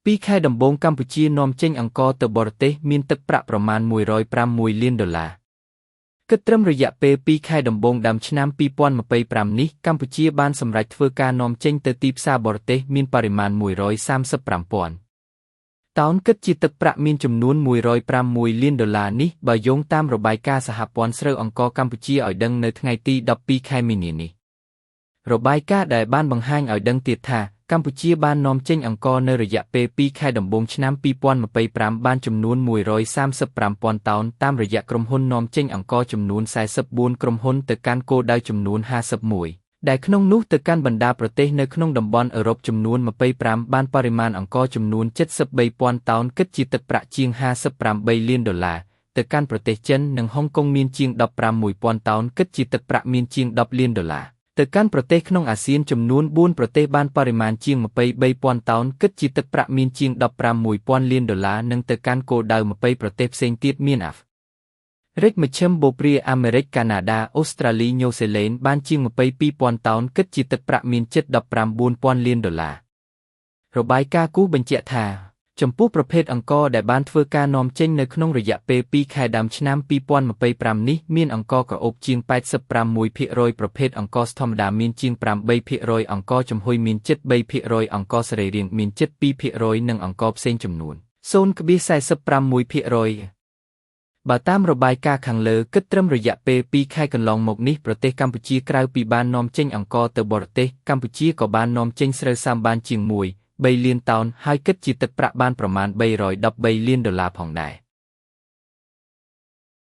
ពីខែដំបូងកម្ពុជានាំចេញអង្ករទៅបរទេសមានទឹកប្រាក់ប្រមាណ$106 លានគិតត្រឹមរយៈពេល2ខែដំបូងដើមឆ្នាំ2025នេះកម្ពុជាបានសម្រេចធ្វើការនាំចេញទៅទីផ្សារបរទេសមានបរិមាណ135,000តោនគិតជាទឹកប្រាក់មានចំនួន$106 លាននេះបើយោងតាមរបាយការណ៍សហព័ន្ធស្រូវអង្ករកម្ពុជាឲ្យដឹងនៅថ្ងៃទី12ខែមីនានេះរបាយការណ៍ដែលបានបង្ហាញឲ្យដឹងទៀតថាកម្ពុជាបាននាំចេញអង្ករនៅរយៈពេល2ខែដំបូងឆ្នាំ2025បានចំនួន135,000តោនតាមរយៈក្រុមហ៊ុននាំចេញអង្ករចំនួន44ក្រុមហ៊ុនទៅកាន់គោលដៅចំនួន51ដែលក្នុងនោះទៅកាន់បណ្ដាប្រទេសនៅក្នុងតំបន់អឺរ៉ុបចំនួន25បានបរិមាណអង្ករចំនួន73,000តោនគិតជាទឹកប្រាក់ជាង$58 លានទៅកាន់ប្រទេសចិននិងហុងកុងមានជាង16,000តោនគិតជាទឹកប្រាក់មានជាង$10 លានទៅកាន់ប្រទេសក្នុងអាស៊ានចំនួន4ប្រទេសបានបរិមាណជាង23,000តោនគិតជាទឹកប្រាក់មានជាង$16,000 លាននិងទៅកាន់គោលដៅ20ប្រទេសផ្សេងទៀតមានអាហ្វរិកមជ្ឈិមបូព្រាអាមេរិកកាណាដាអូស្ត្រាលីញូហ្សេឡង់បានជាង22,000តោនគិតជាទឹកប្រាក់មានជិត$19,000 លានរបាយការណ៍គូសបញ្ជាក់ថាចំពោះប្រភេទអង្ករដែលបានធ្វើការនាំចេញនៅក្នុងរយៈពេល2ខែដើមឆ្នាំ2025នេះមានអង្ករក្រអូបជាង86%ប្រភេទអង្ករធម្មតាមានជាង8%អង្ករចំហុយមានជិត3%អង្ករសរីរាង្គមានជិត2%និងអង្ករផ្សេងចំនួន0.46%បើតាមរបាយការណ៍ខាងលើគិតត្រឹមរយៈពេល2ខែកន្លងមកនេះប្រទេសកម្ពុជាក្រៅពីបាននាំចេញអង្ករទៅបរទេសកម្ពុជាក៏បាននាំចេញស្រូវសាំបានជាង3លានតោនហើយគិតជាទឹកប្រាក់បានប្រមាណ$313 លានផងដែរ